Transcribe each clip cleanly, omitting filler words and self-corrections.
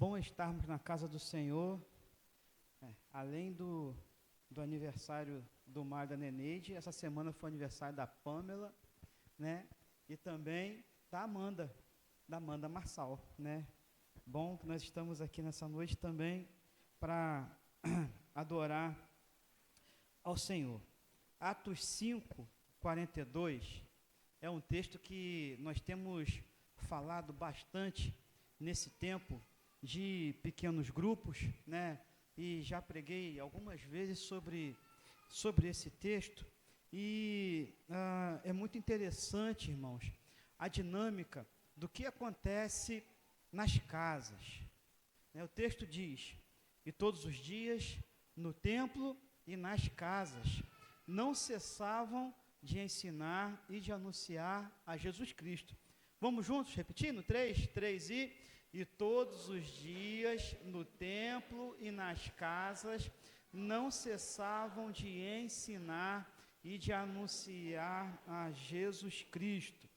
bom estarmos na casa do Senhor, além do aniversário do Mar da Neneide, essa semana foi o aniversário da Pamela, né? E também da Amanda Marçal, né? Bom que nós estamos aqui nessa noite também para adorar ao Senhor. Atos 5, 42 é um texto que nós temos falado bastante nesse tempo de pequenos grupos, né? E já preguei algumas vezes sobre esse texto, e é muito interessante, irmãos, a dinâmica do que acontece nas casas. O texto diz: e todos os dias, no templo e nas casas, não cessavam de ensinar e de anunciar a Jesus Cristo. Vamos juntos, repetindo? 3 e todos os dias, no templo e nas casas, não cessavam de ensinar e de anunciar a Jesus Cristo.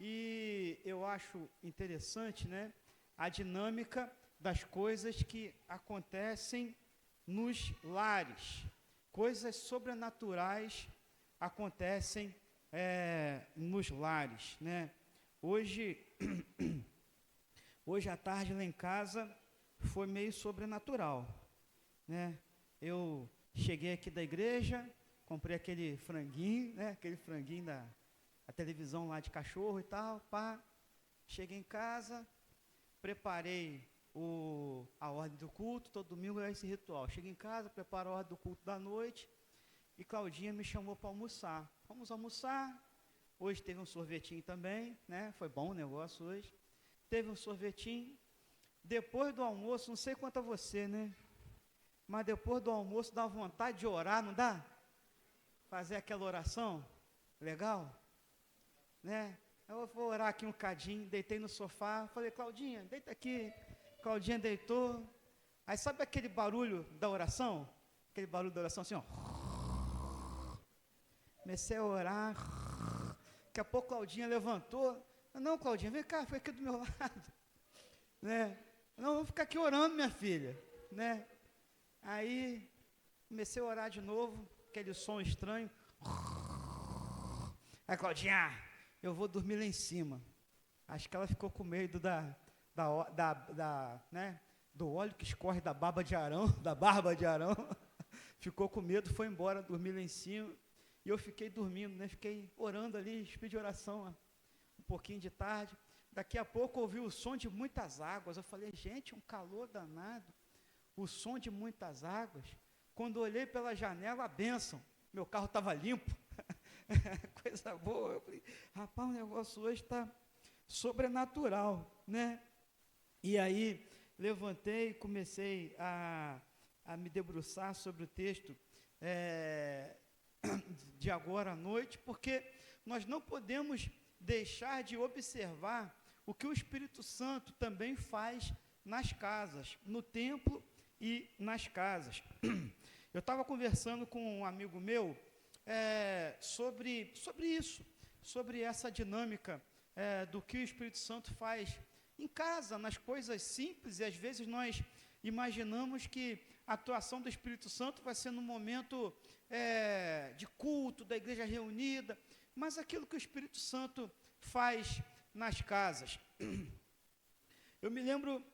E eu acho interessante, né, a dinâmica das coisas que acontecem nos lares. Coisas sobrenaturais acontecem nos lares, né? Hoje à tarde lá em casa foi meio sobrenatural, né? Eu cheguei aqui da igreja, comprei aquele franguinho, né? Aquele franguinho da televisão lá de cachorro e tal, pá. Cheguei em casa, preparei a ordem do culto. Todo domingo é esse ritual. Cheguei em casa, preparo a ordem do culto da noite, e Claudinha me chamou para almoçar. Vamos almoçar. Hoje teve um sorvetinho também, né? Foi bom o negócio hoje. Teve um sorvetinho. Depois do almoço, não sei quanto a você, né? Mas depois do almoço dá vontade de orar, não dá? Fazer aquela oração legal, né? Eu vou orar aqui um cadinho. Deitei no sofá, falei: Claudinha, deita aqui. Claudinha deitou. Aí sabe aquele barulho da oração? Aquele barulho da oração assim, ó. Comecei a orar. Daqui a pouco Claudinha levantou. Não, Claudinha, vem cá, fica aqui do meu lado, né? Não, vou ficar aqui orando, minha filha, né? Aí comecei a orar de novo, aquele som estranho. Aí, Claudinha, eu vou dormir lá em cima. Acho que ela ficou com medo né, do óleo que escorre da barba de Arão, ficou com medo, foi embora dormir lá em cima. E eu fiquei dormindo, né? Fiquei orando ali, pedi oração um pouquinho de tarde. Daqui a pouco ouvi o som de muitas águas. Eu falei: gente, um calor danado, o som de muitas águas. Quando olhei pela janela, a bênção, meu carro estava limpo. Coisa boa. Eu falei: rapaz, o negócio hoje está sobrenatural, né? E aí levantei e comecei a me debruçar sobre o texto de agora à noite, porque nós não podemos deixar de observar o que o Espírito Santo também faz nas casas, no templo e nas casas. Eu estava conversando com um amigo meu sobre isso, sobre essa dinâmica do que o Espírito Santo faz em casa, nas coisas simples, e às vezes nós imaginamos que a atuação do Espírito Santo vai ser no momento de culto, da igreja reunida, mas aquilo que o Espírito Santo faz nas casas. Eu me lembro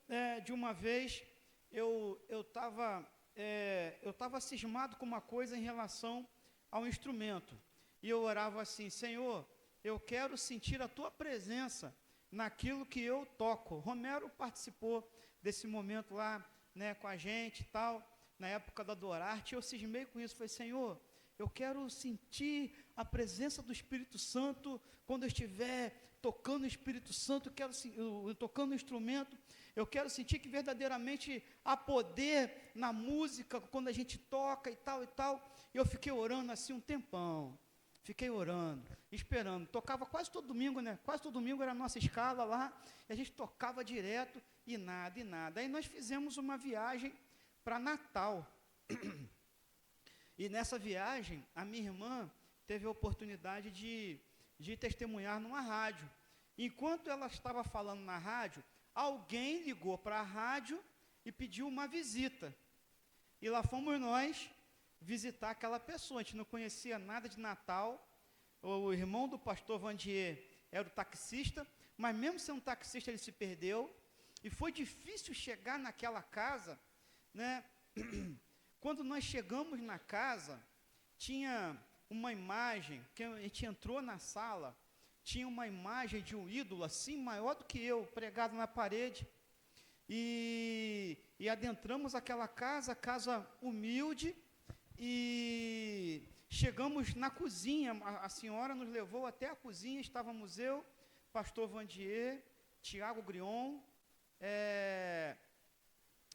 de uma vez, eu estava cismado com uma coisa em relação ao instrumento, e eu orava assim: Senhor, eu quero sentir a Tua presença naquilo que eu toco. Romero participou desse momento lá, né, com a gente e tal, na época da Adorarte. Eu cismei com isso, falei: Senhor, eu quero sentir a presença do Espírito Santo quando eu estiver tocando o Espírito Santo, tocando o instrumento. Eu quero sentir que verdadeiramente há poder na música quando a gente toca e tal e tal. E eu fiquei orando assim um tempão, fiquei orando, esperando. Tocava quase todo domingo, né? Quase todo domingo era a nossa escala lá, e a gente tocava direto, e nada. Aí nós fizemos uma viagem para Natal. E nessa viagem, a minha irmã teve a oportunidade de testemunhar numa rádio. Enquanto ela estava falando na rádio, alguém ligou para a rádio e pediu uma visita. E lá fomos nós visitar aquela pessoa. A gente não conhecia nada de Natal. O irmão do pastor Vandier era o taxista, mas mesmo sendo taxista ele se perdeu. E foi difícil chegar naquela casa, né? Quando nós chegamos na casa, tinha uma imagem, que a gente entrou na sala, tinha uma imagem de um ídolo assim, maior do que eu, pregado na parede. E adentramos aquela casa humilde, e chegamos na cozinha. A senhora nos levou até a cozinha, estávamos eu, pastor Vandier, Tiago Grion,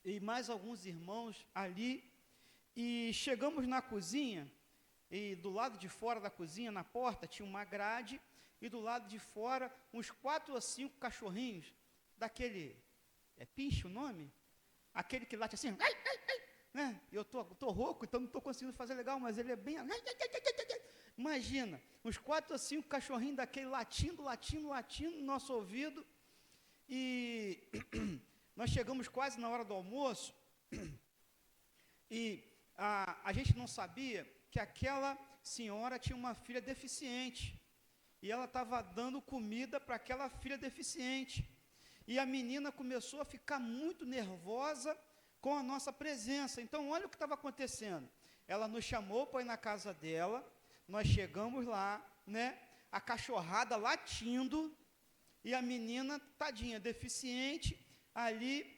e mais alguns irmãos ali, e chegamos na cozinha, e do lado de fora da cozinha, na porta, tinha uma grade, e do lado de fora, uns 4 ou 5 cachorrinhos, daquele, pinche o nome? Aquele que late assim, ai, ai, ai, né? Eu tô rouco, então não estou conseguindo fazer legal, mas ele é bem, ai, ai, ai, ai, ai, ai. Imagina, uns 4 ou 5 cachorrinhos daquele latindo no nosso ouvido, e nós chegamos quase na hora do almoço, e a gente não sabia que aquela senhora tinha uma filha deficiente, e ela estava dando comida para aquela filha deficiente, e a menina começou a ficar muito nervosa com a nossa presença. Então, olha o que estava acontecendo. Ela nos chamou para ir na casa dela, nós chegamos lá, né, a cachorrada latindo, e a menina, tadinha, deficiente, ali,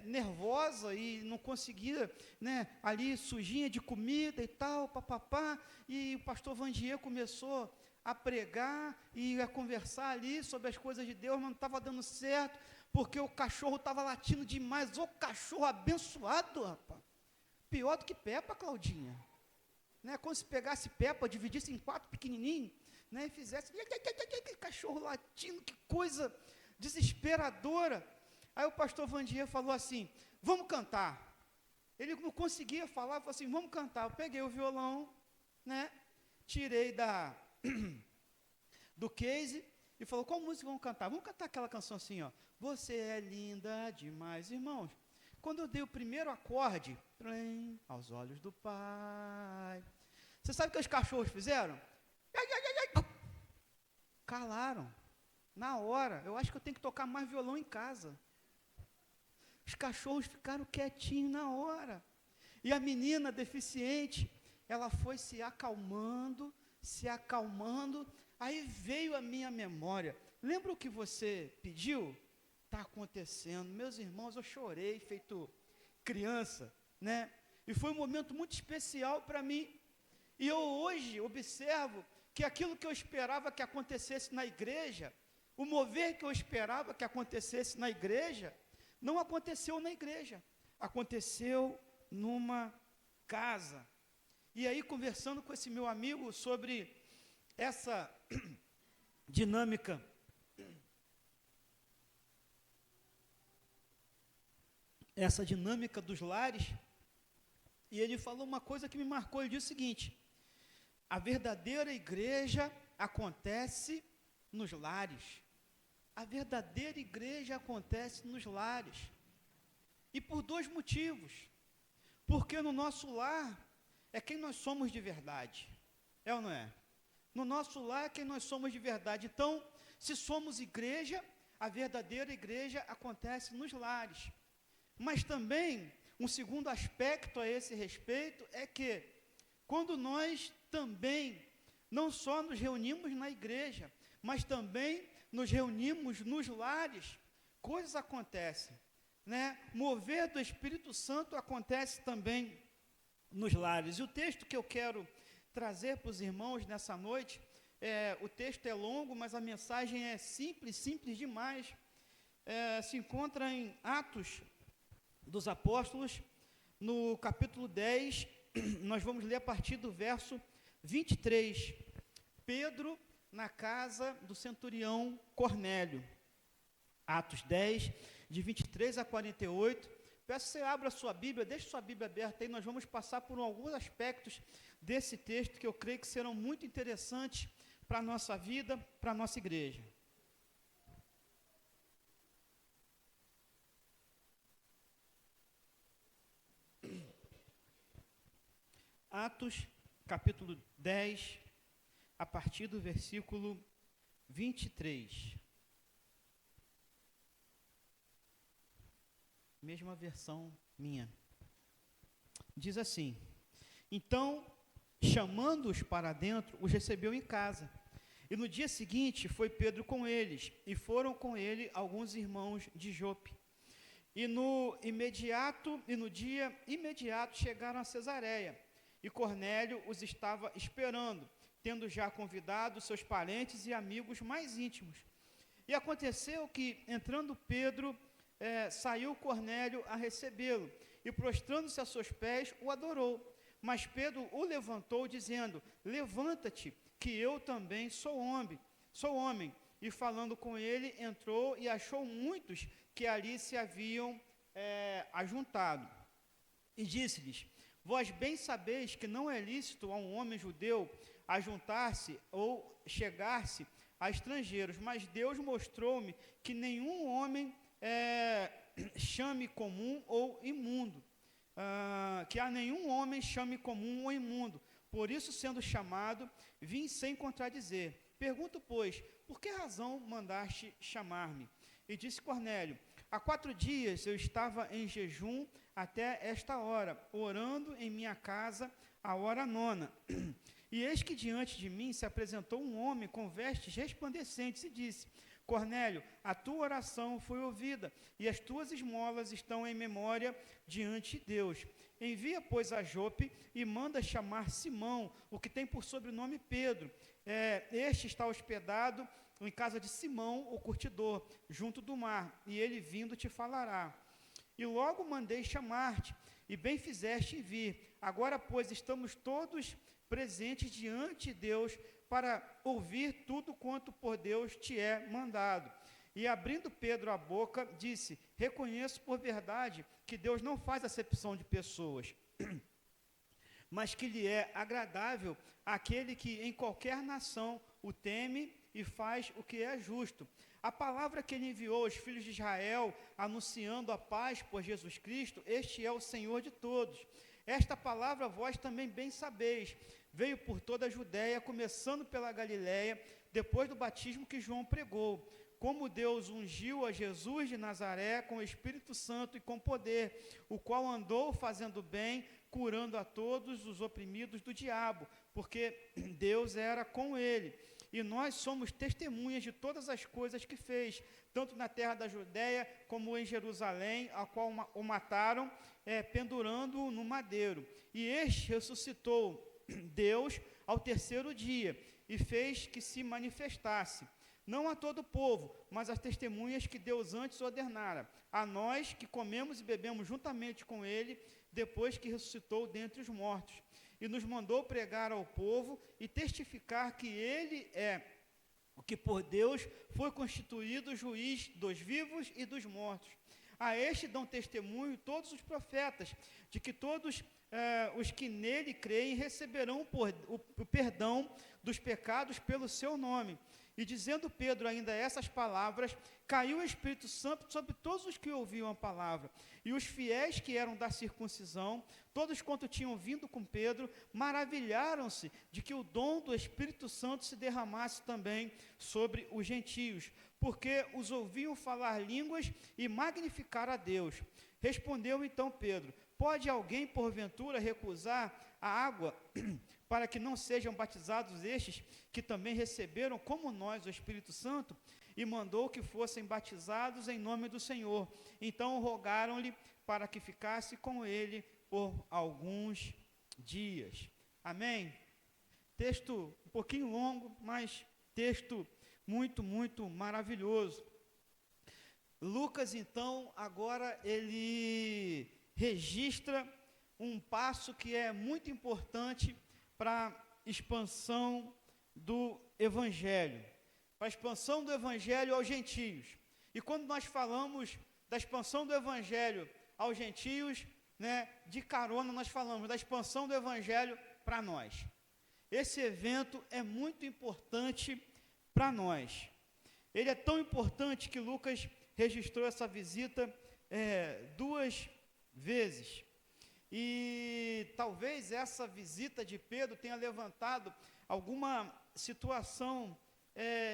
nervosa, e não conseguia, né, ali sujinha de comida e tal, papapá, e o pastor Vandier começou a pregar e a conversar ali sobre as coisas de Deus, mas não estava dando certo, porque o cachorro estava latindo demais. O cachorro abençoado, rapaz, pior do que Peppa, Claudinha, né? Como se pegasse Peppa, dividisse em 4 pequenininhos, né, e fizesse aquele cachorro latindo, que coisa desesperadora. Aí o pastor Vandier falou assim, vamos cantar. Ele não conseguia falar, falou assim, vamos cantar. Eu peguei o violão, né, tirei do case e falou, qual música vamos cantar? Vamos cantar aquela canção assim, ó, você é linda demais. Irmãos, quando eu dei o primeiro acorde, aos olhos do Pai, você sabe o que os cachorros fizeram? Calaram, na hora. Eu acho que eu tenho que tocar mais violão em casa. Os cachorros ficaram quietinhos na hora, e a menina deficiente, ela foi se acalmando, aí veio a minha memória, lembra o que você pediu? Está acontecendo. Meus irmãos, eu chorei, feito criança, né? E foi um momento muito especial para mim, e eu hoje observo que aquilo que eu esperava que acontecesse na igreja, o mover que eu esperava que acontecesse na igreja, não aconteceu na igreja, aconteceu numa casa. E aí, conversando com esse meu amigo sobre essa dinâmica dos lares, e ele falou uma coisa que me marcou. Ele disse o seguinte: a verdadeira igreja acontece nos lares. A verdadeira igreja acontece nos lares. E por 2 motivos. Porque no nosso lar é quem nós somos de verdade. É ou não é? No nosso lar é quem nós somos de verdade. Então, se somos igreja, a verdadeira igreja acontece nos lares. Mas também, um segundo aspecto a esse respeito é que, quando nós também não só nos reunimos na igreja, mas também nos reunimos nos lares, coisas acontecem, né? Mover do Espírito Santo acontece também nos lares. E o texto que eu quero trazer para os irmãos nessa noite, o texto é longo, mas a mensagem é simples demais. Se encontra em Atos dos Apóstolos, no capítulo 10, nós vamos ler a partir do verso 23. Pedro na casa do centurião Cornélio. Atos 10, de 23 a 48. Peço que você abra a sua Bíblia, deixe sua Bíblia aberta aí, nós vamos passar por alguns aspectos desse texto que eu creio que serão muito interessantes para a nossa vida, para a nossa igreja. Atos, capítulo 10, a partir do versículo 23. Mesma versão minha. Diz assim: então, chamando-os para dentro, os recebeu em casa. E no dia seguinte foi Pedro com eles, e foram com ele alguns irmãos de Jope. E no dia imediato chegaram a Cesareia, e Cornélio os estava esperando, tendo já convidado seus parentes e amigos mais íntimos. E aconteceu que, entrando Pedro, saiu Cornélio a recebê-lo, e prostrando-se a seus pés, o adorou. Mas Pedro o levantou, dizendo: levanta-te, que eu também sou homem. E falando com ele, entrou e achou muitos que ali se haviam ajuntado. E disse-lhes: vós bem sabeis que não é lícito a um homem judeu ajuntar-se ou chegar-se a estrangeiros, mas Deus mostrou-me que nenhum homem chame comum ou imundo, que a nenhum homem chame comum ou imundo. Por isso, sendo chamado, vim sem contradizer. Pergunto, pois, por que razão mandaste chamar-me? E disse Cornélio: há 4 dias eu estava em jejum até esta hora, orando em minha casa a hora 9. E eis que diante de mim se apresentou um homem com vestes resplandecentes e disse: Cornélio, a tua oração foi ouvida, e as tuas esmolas estão em memória diante de Deus. Envia, pois, a Jope e manda chamar Simão, o que tem por sobrenome Pedro. Este está hospedado em casa de Simão, o curtidor, junto do mar, e ele vindo te falará. E logo mandei chamar-te, e bem fizeste em vir. Agora, pois, estamos todos presentes diante de Deus, para ouvir tudo quanto por Deus te é mandado. E abrindo Pedro a boca, disse: reconheço por verdade que Deus não faz acepção de pessoas, mas que lhe é agradável aquele que em qualquer nação o teme e faz o que é justo. A palavra que ele enviou aos filhos de Israel, anunciando a paz por Jesus Cristo, este é o Senhor de todos. Esta palavra vós também bem sabeis, veio por toda a Judéia, começando pela Galiléia, depois do batismo que João pregou, como Deus ungiu a Jesus de Nazaré com o Espírito Santo e com poder, o qual andou fazendo bem, curando a todos os oprimidos do diabo, porque Deus era com ele. E nós somos testemunhas de todas as coisas que fez, tanto na terra da Judéia como em Jerusalém, a qual o mataram, pendurando-o no madeiro. E este ressuscitou Deus ao terceiro dia, e fez que se manifestasse, não a todo o povo, mas às testemunhas que Deus antes ordenara, a nós que comemos e bebemos juntamente com ele, depois que ressuscitou dentre os mortos. E nos mandou pregar ao povo e testificar que ele é o que por Deus foi constituído juiz dos vivos e dos mortos. A este dão testemunho todos os profetas, de que todos os que nele creem receberão o perdão dos pecados pelo seu nome. E dizendo Pedro ainda essas palavras, caiu o Espírito Santo sobre todos os que ouviam a palavra. E os fiéis que eram da circuncisão, todos quanto tinham vindo com Pedro, maravilharam-se de que o dom do Espírito Santo se derramasse também sobre os gentios, porque os ouviam falar línguas e magnificar a Deus. Respondeu então Pedro: pode alguém porventura recusar a água para que não sejam batizados estes que também receberam como nós o Espírito Santo? E mandou que fossem batizados em nome do Senhor. Então rogaram-lhe para que ficasse com ele por alguns dias. Amém? Texto um pouquinho longo, mas texto muito, muito maravilhoso. Lucas, então, agora ele registra um passo que é muito importante para a expansão do Evangelho, para a expansão do Evangelho aos gentios. E quando nós falamos da expansão do Evangelho aos gentios, de carona nós falamos da expansão do Evangelho para nós. Esse evento é muito importante para nós. Ele é tão importante que Lucas registrou essa visita 2 vezes. E talvez essa visita de Pedro tenha levantado alguma situação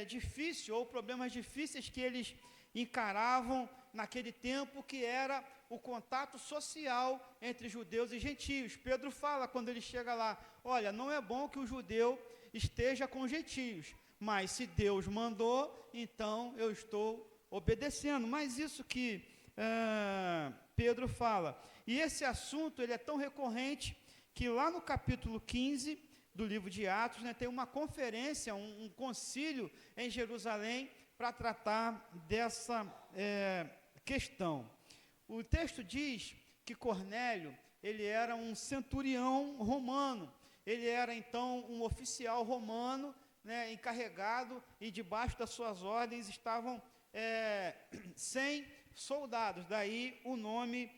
difícil ou problemas difíceis que eles encaravam naquele tempo, que era o contato social entre judeus e gentios. Pedro fala, quando ele chega lá, olha, não é bom que o judeu esteja com gentios, mas se Deus mandou, então eu estou obedecendo. Mas isso que Pedro fala. E esse assunto ele é tão recorrente que lá no capítulo 15 do livro de Atos, tem uma conferência, um concílio em Jerusalém para tratar dessa questão. O texto diz que Cornélio, ele era um centurião romano, ele era então um oficial romano, encarregado, e debaixo das suas ordens estavam 100 soldados, daí o nome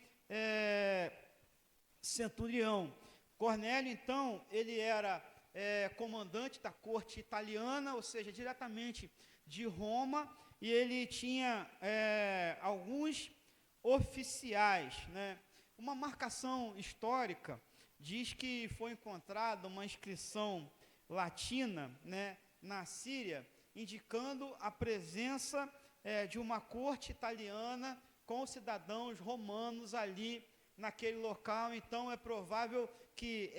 centurião. Cornélio, então, ele era comandante da corte italiana, ou seja, diretamente de Roma, e ele tinha alguns oficiais. Uma marcação histórica diz que foi encontrada uma inscrição latina, na Síria, indicando a presença de uma corte italiana com cidadãos romanos ali naquele local. Então é provável que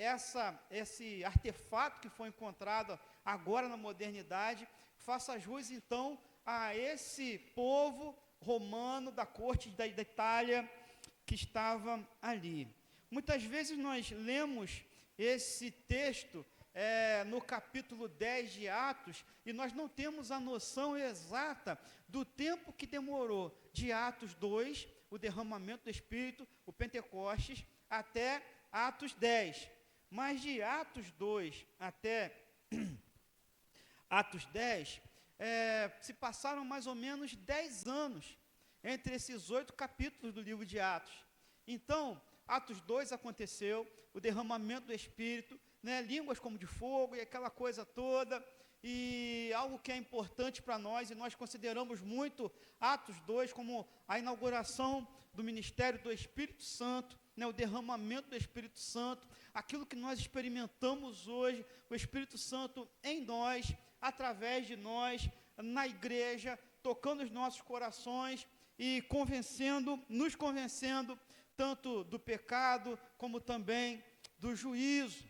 esse artefato que foi encontrado agora na modernidade faça jus então a esse povo romano da corte da Itália que estava ali. Muitas vezes nós lemos esse texto no capítulo 10 de Atos, e nós não temos a noção exata do tempo que demorou de Atos 2, o derramamento do Espírito, o Pentecostes, até Atos 10. Mas de Atos 2 até Atos 10, se passaram mais ou menos 10 anos entre esses 8 capítulos do livro de Atos. Então, Atos 2 aconteceu, o derramamento do Espírito, línguas como de fogo e aquela coisa toda, e algo que é importante para nós, e nós consideramos muito Atos 2 como a inauguração do ministério do Espírito Santo, o derramamento do Espírito Santo, aquilo que nós experimentamos hoje, o Espírito Santo em nós, através de nós, na igreja, tocando os nossos corações e nos convencendo tanto do pecado, como também do juízo.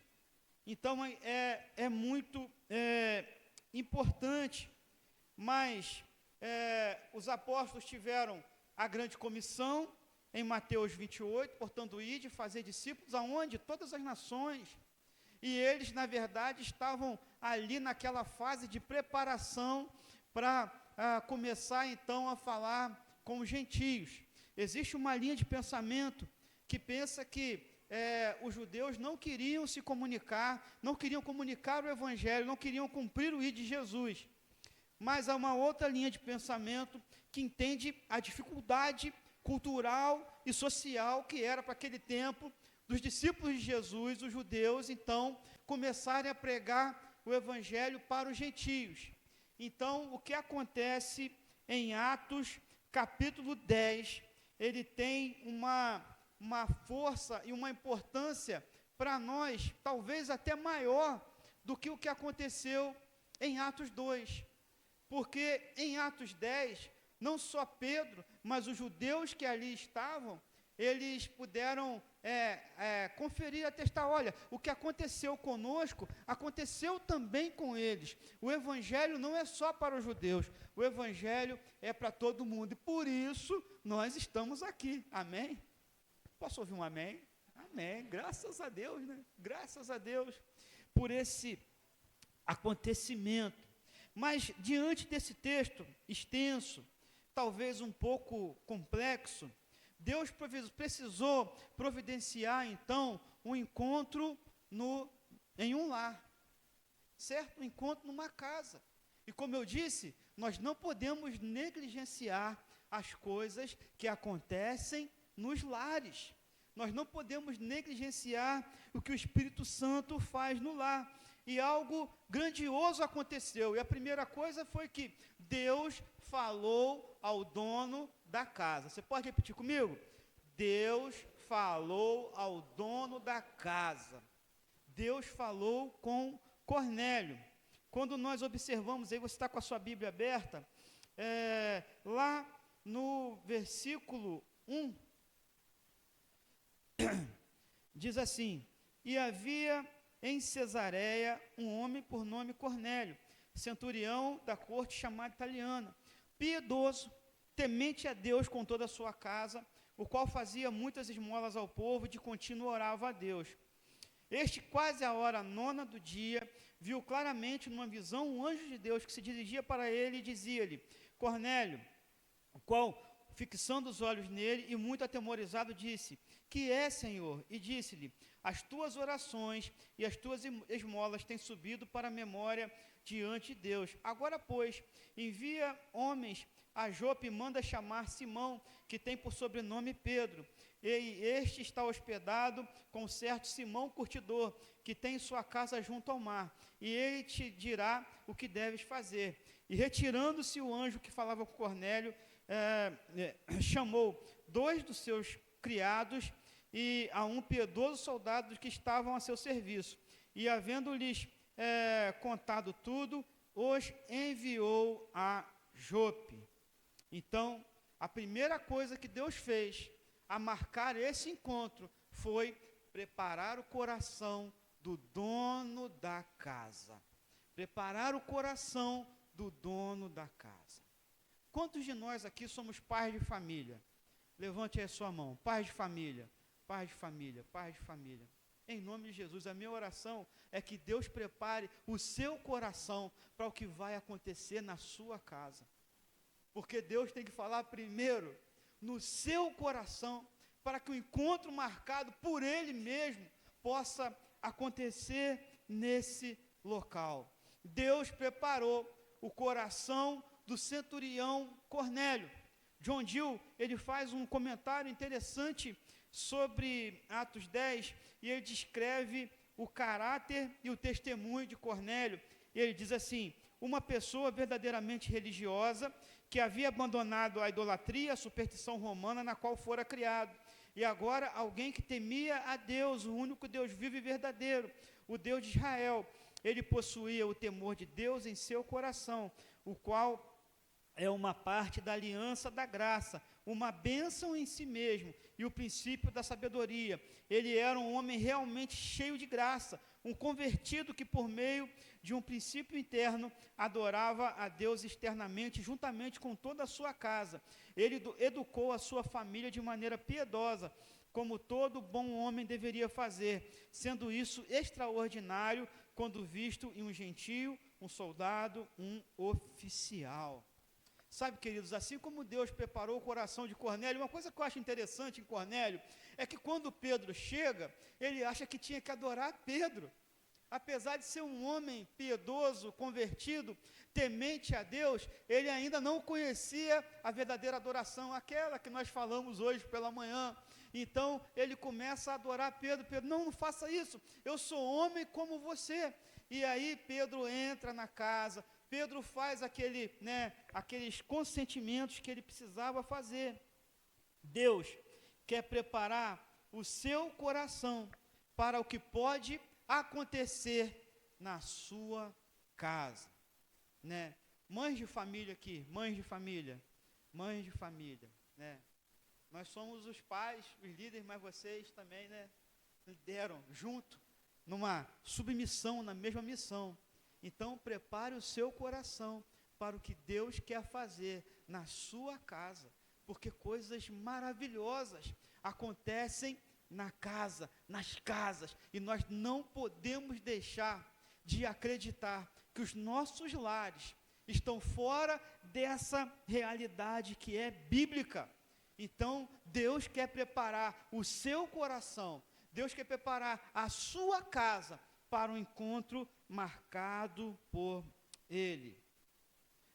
Então, é muito importante, mas os apóstolos tiveram a grande comissão, em Mateus 28, portanto, ide fazer discípulos aonde? Todas as nações. E eles, na verdade, estavam ali naquela fase de preparação para começar, então, a falar com os gentios. Existe uma linha de pensamento que pensa que os judeus não queriam se comunicar, não queriam comunicar o Evangelho, não queriam cumprir o ID de Jesus. Mas há uma outra linha de pensamento que entende a dificuldade cultural e social que era para aquele tempo dos discípulos de Jesus, os judeus, então, começarem a pregar o Evangelho para os gentios. Então, o que acontece em Atos, capítulo 10, ele tem uma força e uma importância para nós, talvez até maior do que o que aconteceu em Atos 2. Porque em Atos 10, não só Pedro, mas os judeus que ali estavam, eles puderam conferir, atestar, olha, o que aconteceu conosco, aconteceu também com eles. O Evangelho não é só para os judeus, o Evangelho é para todo mundo, e por isso nós estamos aqui, amém? Posso ouvir um amém? Amém, graças a Deus, Graças a Deus por esse acontecimento. Mas diante desse texto extenso, talvez um pouco complexo, Deus precisou providenciar, então, um encontro em um lar, certo? Um encontro numa casa. E como eu disse, nós não podemos negligenciar as coisas que acontecem nos lares. Nós não podemos negligenciar o que o Espírito Santo faz no lar. E algo grandioso aconteceu. E a primeira coisa foi que Deus falou ao dono da casa. Você pode repetir comigo? Deus falou ao dono da casa. Deus falou com Cornélio. Quando nós observamos, aí você está com a sua Bíblia aberta, lá no versículo 1, diz assim: e havia em Cesareia um homem por nome Cornélio, centurião da corte chamada italiana, piedoso, temente a Deus com toda a sua casa, o qual fazia muitas esmolas ao povo, de contínuo orava a Deus. Este, quase à hora 9 do dia, viu claramente numa visão um anjo de Deus que se dirigia para ele e dizia-lhe: Cornélio, o qual, fixando os olhos nele e muito atemorizado, disse: que é, Senhor? E disse-lhe: as tuas orações e as tuas esmolas têm subido para a memória diante de Deus. Agora, pois, envia homens a Jope e manda chamar Simão, que tem por sobrenome Pedro. E este está hospedado com certo Simão curtidor, que tem sua casa junto ao mar, e ele te dirá o que deves fazer. E retirando-se o anjo que falava com Cornélio, chamou 2 dos seus criados e a um piedoso soldado que estavam a seu serviço, e havendo-lhes contado tudo, os enviou a Jope. Então, a primeira coisa que Deus fez a marcar esse encontro foi preparar o coração do dono da casa. Preparar o coração do dono da casa. Quantos de nós aqui somos pais de família? Levante aí a sua mão. Pais de família, pais de família, pais de família. Em nome de Jesus, a minha oração é que Deus prepare o seu coração para o que vai acontecer na sua casa. Porque Deus tem que falar primeiro no seu coração, para que o encontro marcado por Ele mesmo possa acontecer nesse local. Deus preparou o coração do centurião Cornélio. John Gill, ele faz um comentário interessante sobre Atos 10, e ele descreve o caráter e o testemunho de Cornélio. E ele diz assim: uma pessoa verdadeiramente religiosa, que havia abandonado a idolatria, a superstição romana na qual fora criado, e agora alguém que temia a Deus, o único Deus vivo e verdadeiro, o Deus de Israel. Ele possuía o temor de Deus em seu coração, o qual é uma parte da aliança da graça, uma bênção em si mesmo, e o princípio da sabedoria. Ele era um homem realmente cheio de graça, um convertido que, por meio de um princípio interno, adorava a Deus externamente, juntamente com toda a sua casa. Ele educou a sua família de maneira piedosa, como todo bom homem deveria fazer, sendo isso extraordinário quando visto em um gentio, um soldado, um oficial. Sabe, queridos, assim como Deus preparou o coração de Cornélio, uma coisa que eu acho interessante em Cornélio, é que quando Pedro chega, ele acha que tinha que adorar Pedro. Apesar de ser um homem piedoso, convertido, temente a Deus, ele ainda não conhecia a verdadeira adoração, aquela que nós falamos hoje pela manhã. Então, ele começa a adorar Pedro. Pedro, não faça isso, eu sou homem como você. E aí Pedro entra na casa, Pedro faz aqueles consentimentos que ele precisava fazer. Deus quer preparar o seu coração para o que pode acontecer na sua casa, né? Mães de família aqui, mães de família, né? Nós somos os pais, os líderes, mas vocês também, né, lideram junto, numa submissão, na mesma missão. Então, prepare o seu coração para o que Deus quer fazer na sua casa, porque coisas maravilhosas acontecem na casa, nas casas, e nós não podemos deixar de acreditar que os nossos lares estão fora dessa realidade que é bíblica. Então, Deus quer preparar o seu coração, Deus quer preparar a sua casa para um encontro marcado por Ele.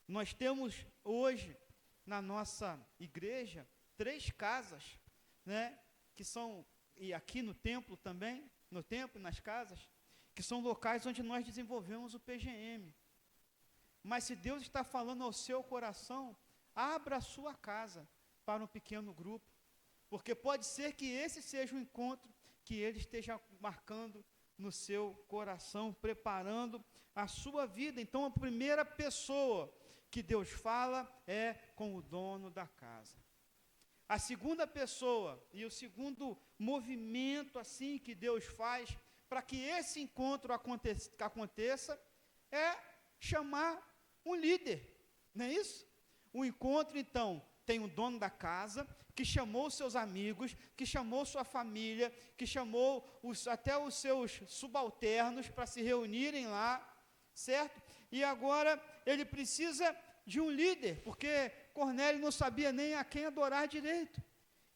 Nós temos hoje, na nossa igreja, 3 casas, né, que são, e aqui no templo também, no templo, nas casas, que são locais onde nós desenvolvemos o PGM. Mas se Deus está falando ao seu coração, abra a sua casa para um pequeno grupo, porque pode ser que esse seja o encontro que ele esteja marcando no seu coração, preparando a sua vida. Então, a primeira pessoa que Deus fala é com o dono da casa. A segunda pessoa e o segundo movimento assim que Deus faz para que esse encontro aconteça é chamar um líder, não é isso? O encontro, então, tem o dono da casa, que chamou seus amigos, que chamou sua família, que chamou até os seus subalternos para se reunirem lá, certo? E agora ele precisa de um líder, porque Cornélio não sabia nem a quem adorar direito.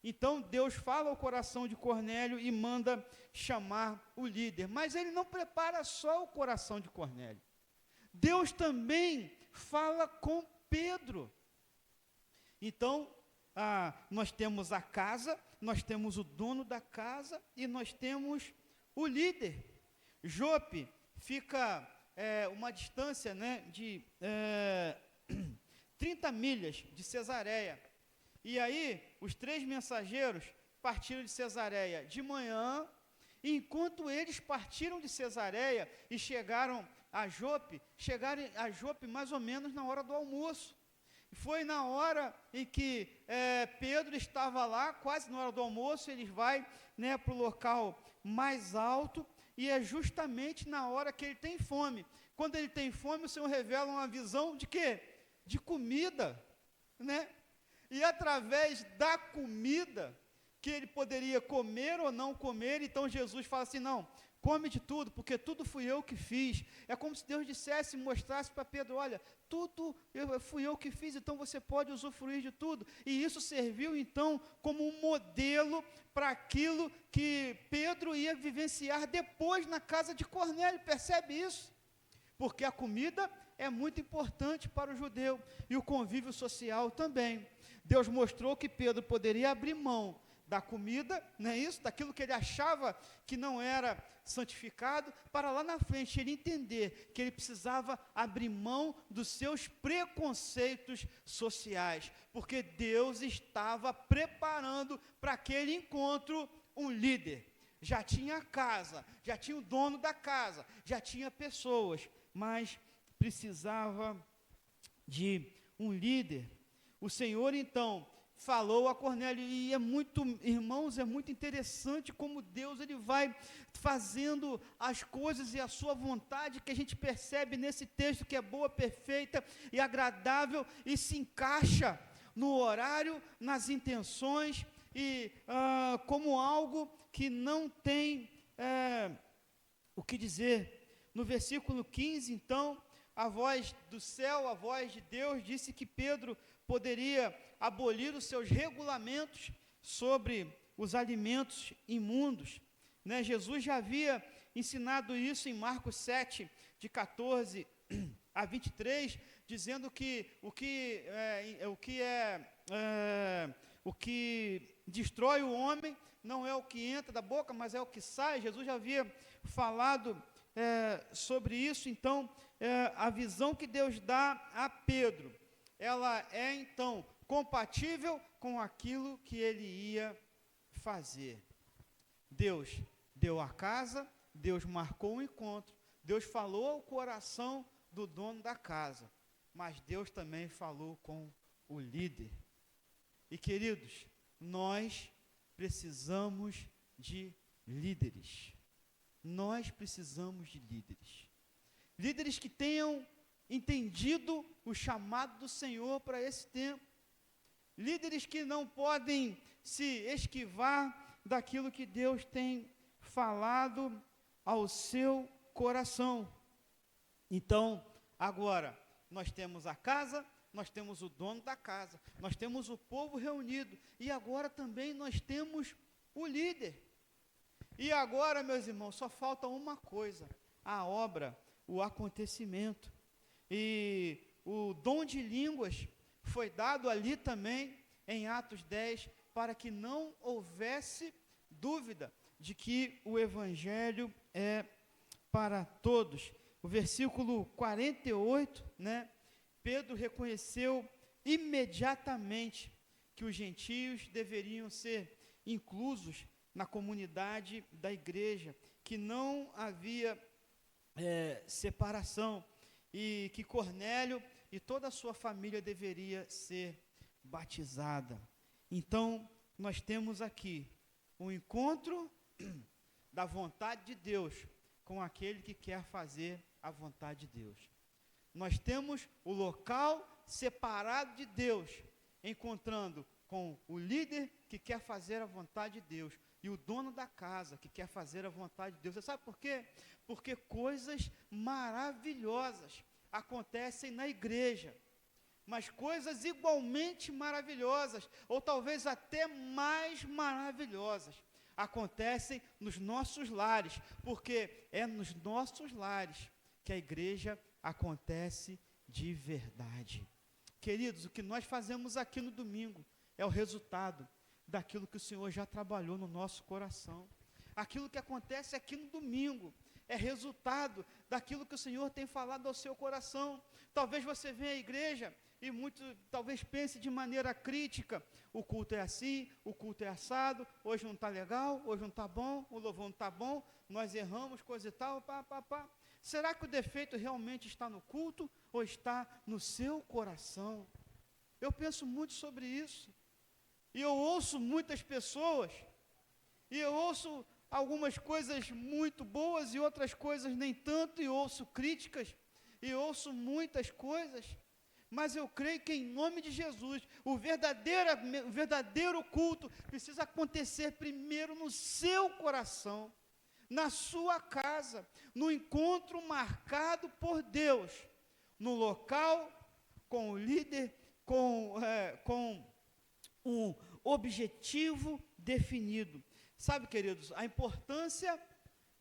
Então Deus fala ao coração de Cornélio e manda chamar o líder. Mas ele não prepara só o coração de Cornélio. Deus também fala com Pedro. Então, nós temos a casa, nós temos o dono da casa e nós temos o líder. Jope fica uma distância, né, de 30 milhas de Cesareia. E aí, os 3 mensageiros partiram de Cesareia de manhã, e enquanto eles partiram de Cesareia e chegaram a Jope mais ou menos na hora do almoço. Foi na hora em que Pedro estava lá, quase na hora do almoço, ele vai, né, para o local mais alto, e é justamente na hora que ele tem fome. Quando ele tem fome, o Senhor revela uma visão de quê? De comida, né? E através da comida, que ele poderia comer ou não comer, então Jesus fala assim, não, come de tudo, porque tudo fui eu que fiz. É como se Deus dissesse, mostrasse para Pedro, olha, tudo fui eu que fiz, então você pode usufruir de tudo. E isso serviu então como um modelo para aquilo que Pedro ia vivenciar depois na casa de Cornélio, percebe isso? Porque a comida é muito importante para o judeu, e o convívio social também. Deus mostrou que Pedro poderia abrir mão da comida, não é isso? Daquilo que ele achava que não era santificado, para lá na frente ele entender que ele precisava abrir mão dos seus preconceitos sociais, porque Deus estava preparando para aquele encontro um líder. Já tinha a casa, já tinha o dono da casa, já tinha pessoas, mas precisava de um líder. O Senhor, então, falou a Cornélio, e irmãos, é muito interessante como Deus ele vai fazendo as coisas e a sua vontade, que a gente percebe nesse texto que é boa, perfeita e agradável, e se encaixa no horário, nas intenções, e como algo que não tem o que dizer. No versículo 15, então, a voz do céu, a voz de Deus, disse que Pedro poderia abolir os seus regulamentos sobre os alimentos imundos, né? Jesus já havia ensinado isso em Marcos 7, de 14 a 23, dizendo que o que destrói o homem não é o que entra da boca, mas é o que sai. Jesus já havia falado sobre isso. Então, a visão que Deus dá a Pedro, ela é então compatível com aquilo que ele ia fazer. Deus deu a casa, Deus marcou o encontro, Deus falou ao coração do dono da casa, mas Deus também falou com o líder. E queridos, nós precisamos de líderes. Nós precisamos de líderes. Líderes que tenham entendido o chamado do Senhor para esse tempo. Líderes que não podem se esquivar daquilo que Deus tem falado ao seu coração. Então, agora, nós temos a casa, nós temos o dono da casa, nós temos o povo reunido, e agora também nós temos o líder. E agora, meus irmãos, só falta uma coisa: a obra, o acontecimento. E o dom de línguas foi dado ali também, em Atos 10, para que não houvesse dúvida de que o Evangelho é para todos. O versículo 48, né? Pedro reconheceu imediatamente que os gentios deveriam ser inclusos na comunidade da igreja, que não havia separação, e que Cornélio e toda a sua família deveria ser batizada. Então, nós temos aqui um encontro da vontade de Deus com aquele que quer fazer a vontade de Deus. Nós temos o local separado de Deus, encontrando com o líder que quer fazer a vontade de Deus e o dono da casa que quer fazer a vontade de Deus. Você sabe por quê? Porque coisas maravilhosas acontecem na igreja, mas coisas igualmente maravilhosas, ou talvez até mais maravilhosas, acontecem nos nossos lares, porque é nos nossos lares que a igreja acontece de verdade. Queridos, o que nós fazemos aqui no domingo é o resultado daquilo que o Senhor já trabalhou no nosso coração. Aquilo que acontece aqui no domingo é resultado daquilo que o Senhor tem falado ao seu coração. Talvez você venha à igreja e muito, talvez pense de maneira crítica: o culto é assim, o culto é assado, hoje não está legal, hoje não está bom, o louvor não está bom, nós erramos, coisa e tal, pá. Será que o defeito realmente está no culto ou está no seu coração? Eu penso muito sobre isso, e eu ouço muitas pessoas, e eu ouço algumas coisas muito boas e outras coisas nem tanto, e ouço críticas, e ouço muitas coisas, mas eu creio que em nome de Jesus, o verdadeiro culto precisa acontecer primeiro no seu coração, na sua casa, no encontro marcado por Deus, no local, com o líder, com um objetivo definido. Sabe, queridos, a importância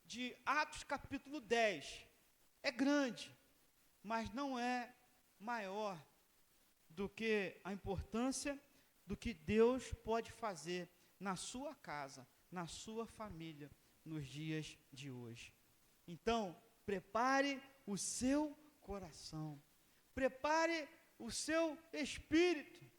de Atos capítulo 10 é grande, mas não é maior do que a importância do que Deus pode fazer na sua casa, na sua família, nos dias de hoje. Então, prepare o seu coração, prepare o seu espírito,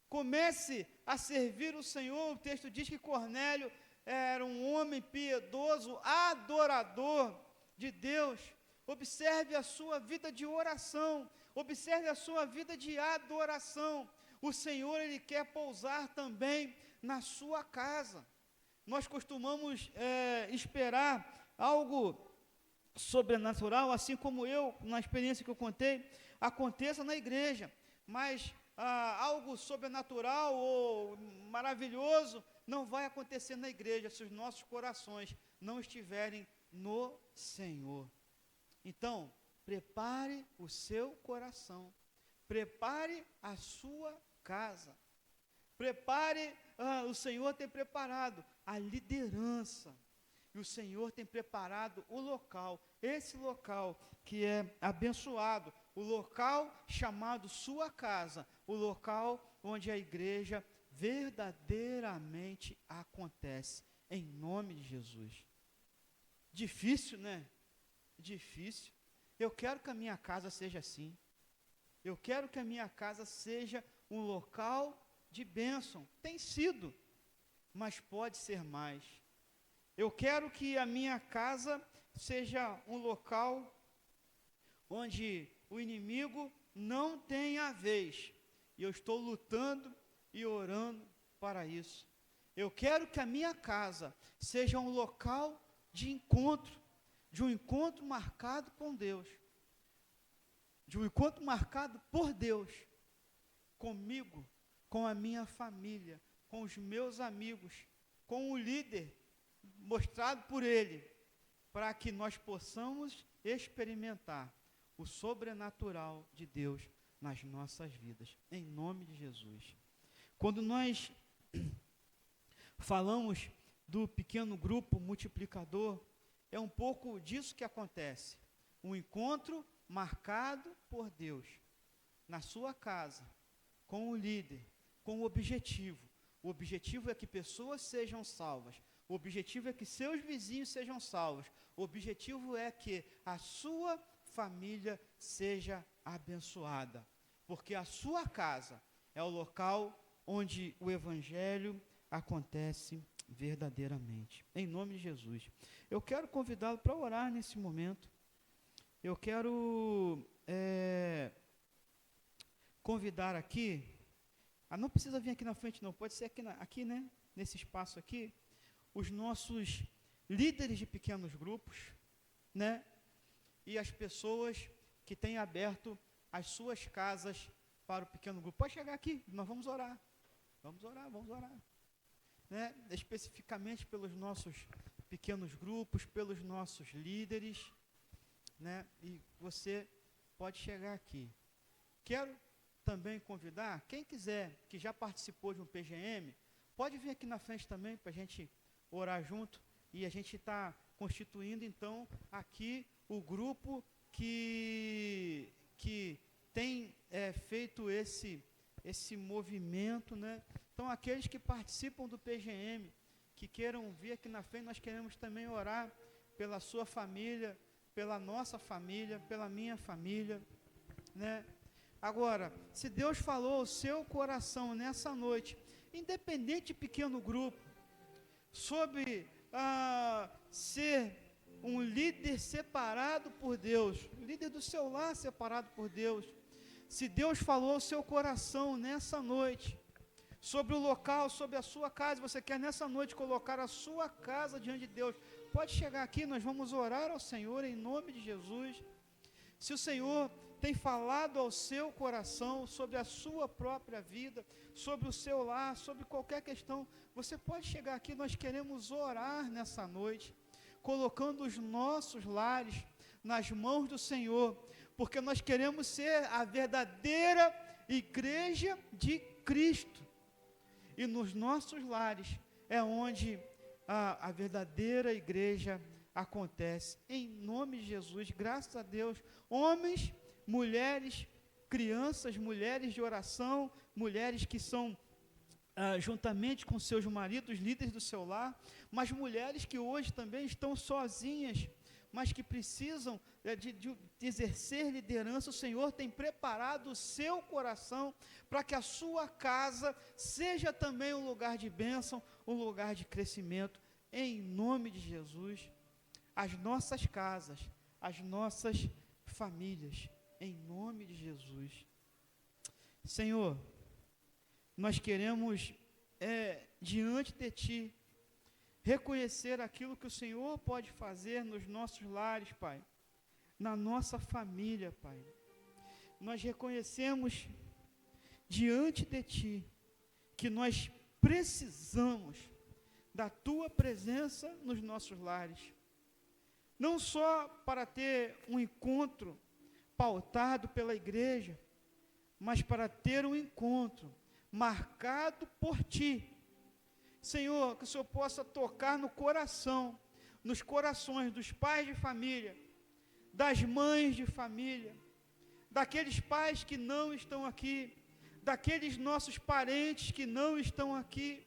comece a servir o Senhor. O texto diz que Cornélio era um homem piedoso, adorador de Deus. Observe a sua vida de oração, observe a sua vida de adoração. O Senhor, Ele quer pousar também na sua casa. Nós costumamos esperar algo sobrenatural, assim como eu, na experiência que eu contei, aconteça na igreja, mas algo sobrenatural ou maravilhoso não vai acontecer na igreja se os nossos corações não estiverem no Senhor. Então, prepare o seu coração, prepare a sua casa, prepare, o Senhor tem preparado a liderança, e o Senhor tem preparado o local, esse local que é abençoado, o local chamado sua casa, o local onde a igreja verdadeiramente acontece, em nome de Jesus. Difícil, né? Difícil. Eu quero que a minha casa seja assim. Eu quero que a minha casa seja um local de bênção. Tem sido, mas pode ser mais. Eu quero que a minha casa seja um local onde o inimigo não tenha vez. E eu estou lutando e orando para isso. Eu quero que a minha casa seja um local de encontro, de um encontro marcado com Deus, de um encontro marcado por Deus, comigo, com a minha família, com os meus amigos, com o líder, mostrado por Ele, para que nós possamos experimentar o sobrenatural de Deus nas nossas vidas, em nome de Jesus. Quando nós falamos do pequeno grupo multiplicador, é um pouco disso que acontece, um encontro marcado por Deus, na sua casa, com o líder, com o objetivo. O objetivo é que pessoas sejam salvas, o objetivo é que seus vizinhos sejam salvos, o objetivo é que a sua família seja abençoada, porque a sua casa é o local onde o Evangelho acontece verdadeiramente. Em nome de Jesus. Eu quero convidá-lo para orar nesse momento. Eu quero convidar aqui, não precisa vir aqui na frente não, pode ser aqui, né, nesse espaço aqui, os nossos líderes de pequenos grupos, né, e as pessoas que têm aberto as suas casas para o pequeno grupo. Pode chegar aqui, nós vamos orar, né, especificamente pelos nossos pequenos grupos, pelos nossos líderes, né, e você pode chegar aqui. Quero também convidar, quem quiser, que já participou de um PGM, pode vir aqui na frente também, para a gente orar junto, e a gente está constituindo, então, aqui o grupo que tem feito esse movimento, né? Então, aqueles que participam do PGM, que queiram vir aqui na frente, nós queremos também orar pela sua família, pela nossa família, pela minha família, né? Agora, se Deus falou ao seu coração nessa noite, independente de pequeno grupo, sobre ser um líder separado por Deus, líder do seu lar separado por Deus, se Deus falou ao seu coração nessa noite, sobre o local, sobre a sua casa, você quer nessa noite colocar a sua casa diante de Deus, pode chegar aqui, nós vamos orar ao Senhor em nome de Jesus. Se o Senhor tem falado ao seu coração sobre a sua própria vida, sobre o seu lar, sobre qualquer questão, você pode chegar aqui, nós queremos orar nessa noite, colocando os nossos lares nas mãos do Senhor, porque nós queremos ser a verdadeira igreja de Cristo, e nos nossos lares é onde a verdadeira igreja acontece, em nome de Jesus, graças a Deus, homens, mulheres, crianças, mulheres de oração, mulheres que são juntamente com seus maridos, líderes do seu lar, mas mulheres que hoje também estão sozinhas, mas que precisam de exercer liderança. O Senhor tem preparado o seu coração para que a sua casa seja também um lugar de bênção, um lugar de crescimento, em nome de Jesus. As nossas casas, as nossas famílias, em nome de Jesus. Senhor, nós queremos, diante de Ti, reconhecer aquilo que o Senhor pode fazer nos nossos lares, Pai, na nossa família, Pai. Nós reconhecemos diante de Ti que nós precisamos da Tua presença nos nossos lares, não só para ter um encontro pautado pela igreja, mas para ter um encontro marcado por Ti. Senhor, que o Senhor possa tocar no coração, nos corações dos pais de família, das mães de família, daqueles pais que não estão aqui, daqueles nossos parentes que não estão aqui,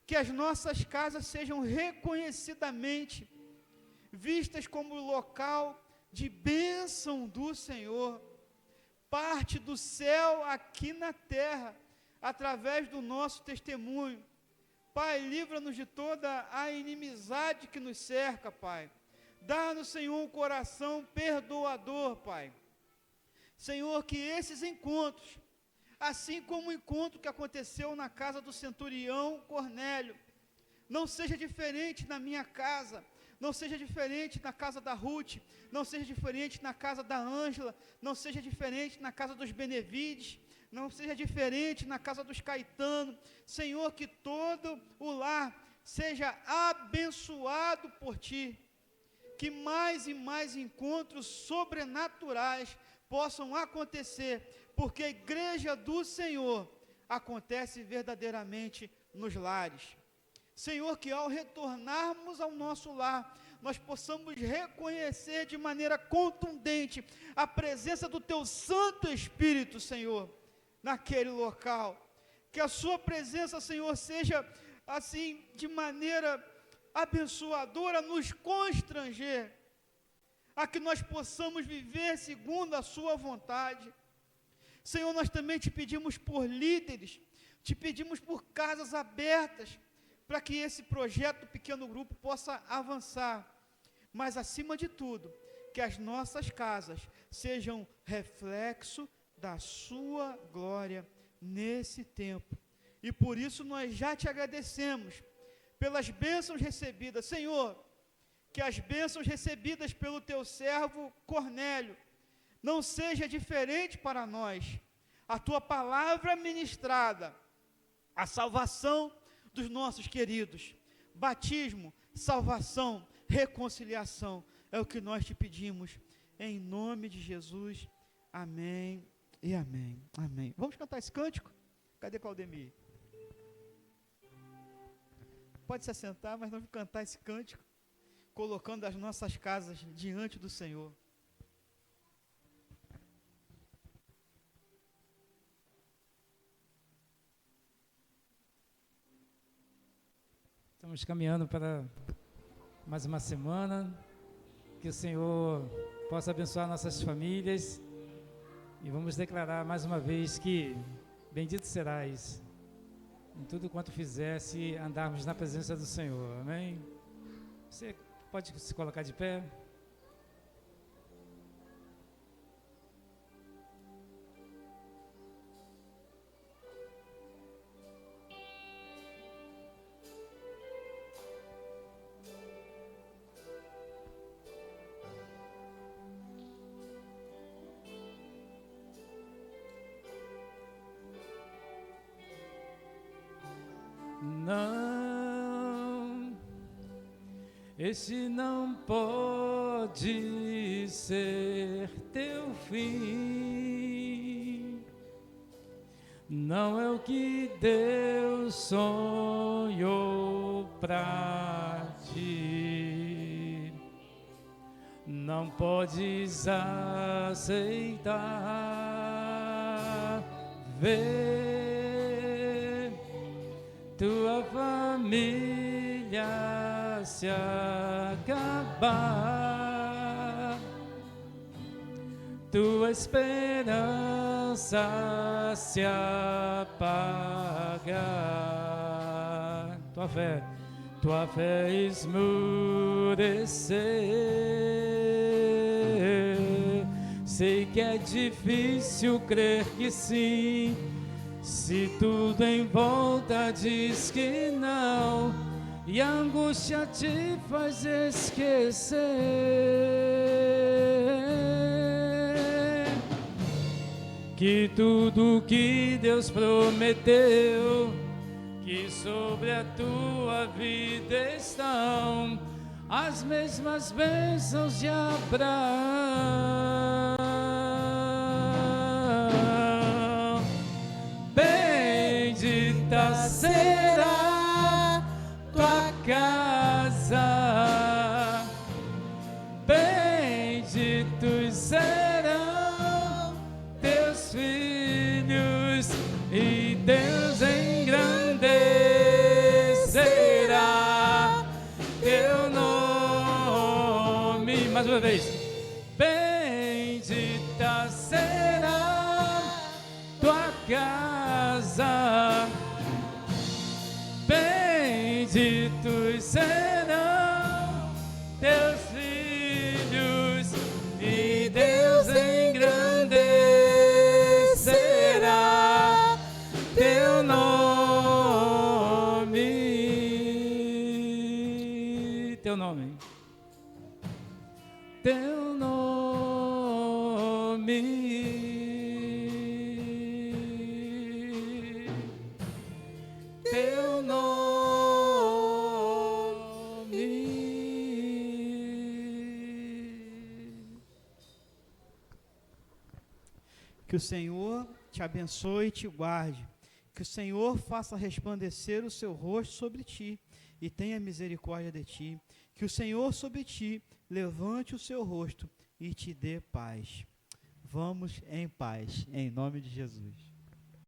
que as nossas casas sejam reconhecidamente vistas como local de bênção do Senhor, parte do céu aqui na terra, através do nosso testemunho. Pai, livra-nos de toda a inimizade que nos cerca, Pai. Dá-nos, Senhor, um coração perdoador, Pai. Senhor, que esses encontros, assim como o encontro que aconteceu na casa do centurião Cornélio, não seja diferente na minha casa, não seja diferente na casa da Ruth, não seja diferente na casa da Ângela, não seja diferente na casa dos Benevides, não seja diferente na casa dos Caetano. Senhor, que todo o lar seja abençoado por Ti, que mais e mais encontros sobrenaturais possam acontecer, porque a igreja do Senhor acontece verdadeiramente nos lares. Senhor, que ao retornarmos ao nosso lar, nós possamos reconhecer de maneira contundente a presença do Teu Santo Espírito, Senhor, naquele local. Que a Sua presença, Senhor, seja assim, de maneira abençoadora, nos constranger, a que nós possamos viver segundo a Sua vontade. Senhor, nós também Te pedimos por líderes, Te pedimos por casas abertas, para que esse projeto do pequeno grupo possa avançar, mas acima de tudo, que as nossas casas sejam reflexo da sua glória nesse tempo. E por isso nós já te agradecemos pelas bênçãos recebidas. Senhor, que as bênçãos recebidas pelo teu servo Cornélio não seja diferente para nós. A tua palavra ministrada, a salvação dos nossos queridos, batismo, salvação, reconciliação, é o que nós te pedimos, em nome de Jesus, amém e amém, amém. Vamos cantar esse cântico? Cadê Claudemir? Pode se assentar, mas nós vamos cantar esse cântico, colocando as nossas casas diante do Senhor. Estamos caminhando para mais uma semana, que o Senhor possa abençoar nossas famílias, e vamos declarar mais uma vez que bendito serás em tudo quanto fizer, se andarmos na presença do Senhor, amém? Você pode se colocar de pé? Não, esse não pode ser teu fim. Não é o que Deus sonhou pra ti. Não podes aceitar ver tua família se acabar, tua esperança se apagar, tua fé esmurecer. Sei que é difícil crer que sim, se tudo em volta diz que não, e a angústia te faz esquecer que tudo que Deus prometeu, que sobre a tua vida estão as mesmas bênçãos de Abraão. Bendita será tua casa, benditos serão teus filhos, e Deus engrandecerá teu nome. Mais uma vez. Bendita será tua casa, benditos serão teus filhos, e Deus engrandecerá teu nome. Teu nome. Teu nome. Teu nome. Que o Senhor te abençoe e te guarde. Que o Senhor faça resplandecer o seu rosto sobre ti e tenha misericórdia de ti. Que o Senhor sobre ti levante o seu rosto e te dê paz. Vamos em paz, em nome de Jesus.